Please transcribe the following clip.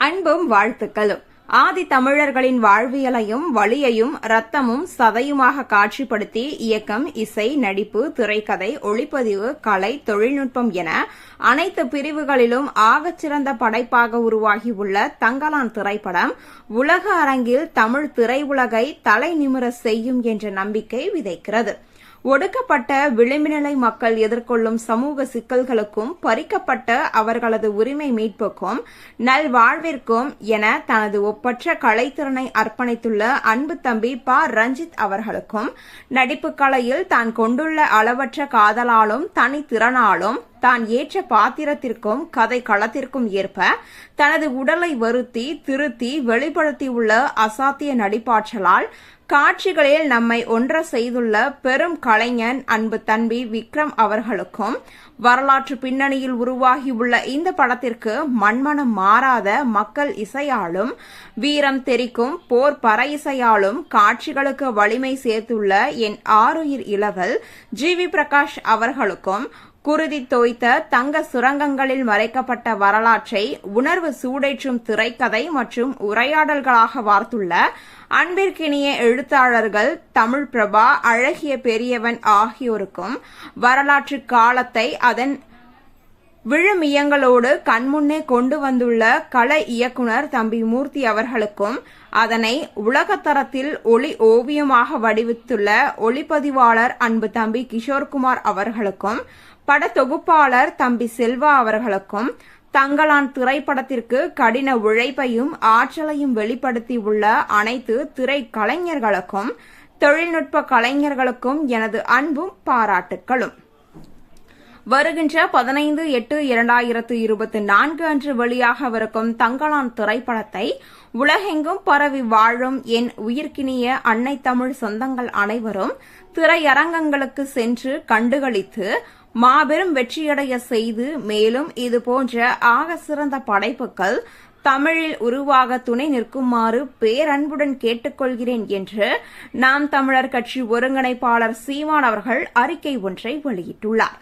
அன்பும் வாழ்த்துக்களும். ஆதி தமிழர்களின் வாழ்வியலையும் வலியையும் ரத்தமும் சதையுமாக காட்சிப்படுத்தி இயக்கம், இசை, நடிப்பு, திரைக்கதை, ஒளிப்பதிவு, கலை, தொழில்நுட்பம் என அனைத்து பிரிவுகளிலும் ஆகச்சிறந்த படைப்பாக உருவாகியுள்ள தங்கலான் திரைப்படம் உலக அரங்கில் தமிழ் திரையுலகை தலை நிமிர செய்யும் என்ற நம்பிக்கை விதைக்கிறது. ஒடுக்கப்பட்ட விளிம்புநிலை மக்கள் எதிர்கொள்ளும் சமூக சிக்கல்களுக்கும் பறிக்கப்பட்ட அவர்களது உரிமை மீட்புக்கும் நல்வாழ்விற்கும் என தனது ஒப்பற்ற கலைத்திறனை அர்ப்பணித்துள்ள அன்பு தம்பி ப. ரஞ்சித் அவர்களுக்கும் நடிப்பு கலையில் தான் கொண்டுள்ள அளவற்ற காதலாலும் தனித்திறனாலும் தான் ஏற்ற பாத்திரத்திற்கும் கதை களத்திற்கும் ஏற்ப தனது உடலை வருத்தி திருத்தி வெளிப்படுத்தியுள்ள அசாத்திய நடிப்பாற்றலால் காட்சிகளில் நம்மை ஒன்ற செய்துள்ள பெரும் கலைஞன் அன்பு தம்பி விக்ரம் அவர்களுக்கும் வரலாற்று பின்னணியில் உருவாகியுள்ள இந்த படத்திற்கு மண்மனம் மாறாத மக்கள் இசையாலும் வீரம் தெரிக்கும் போர் பற இசையாலும் காட்சிகளுக்கு வலிமை சேர்த்துள்ள என் ஆருயிர் இளவல் ஜி.வி. பிரகாஷ் அவர்களுக்கும் குருதி தோய்த்த தங்க சுரங்கங்களில் மறைக்கப்பட்ட வரலாற்றை உணர்வு சூடேற்றும் திரைக்கதை மற்றும் உரையாடல்களாக வார்த்துள்ள அன்பிற்கினிய எழுத்தாளர்கள் தமிழ் பிரபா, அழகிய பெரியவன் ஆகியோருக்கும் வரலாற்று காலத்தை அதன் விழுமியங்களோடு கண்முன்னே கொண்டு வந்துள்ள கலை இயக்குனர் தம்பி மூர்த்தி அவர்களுக்கும் அதனை உலகத்தரத்தில் ஒளி ஓவியமாக வடிவித்துள்ள ஒளிப்பதிவாளர் அன்பு தம்பி கிஷோர்குமார் அவர்களுக்கும் பட தொகுப்பாளர் தம்பி செல்வா அவர்களுக்கும் தங்கலான் திரைப்படத்திற்கு கடின உழைப்பையும் ஆற்றலையும் வெளிப்படுத்தியுள்ள அனைத்து திரைக்கலைஞர்களுக்கும் தொழில்நுட்ப கலைஞர்களுக்கும் எனது அன்பும் பாராட்டுக்களும். வருகின்ற 15/8/2024 அன்று வெளியாகவிருக்கும் தங்கலான் திரைப்படத்தை உலகெங்கும் பரவி வாழும் என் உயிர்க்கினிய அன்னை தமிழ் சொந்தங்கள் அனைவரும் திரையரங்கங்களுக்கு சென்று கண்டுகளித்து மாபெரும் வெற்றியடைய செய்து மேலும் இதுபோன்ற ஆக சிறந்த படைப்புகள் தமிழில் உருவாக துணை நிற்குமாறு பேரன்புடன் கேட்டுக்கொள்கிறேன் என்று நாம் தமிழர் கட்சி ஒருங்கிணைப்பாளர் சீமான் அவர்கள் அறிக்கை ஒன்றை வெளியிட்டுள்ளார்.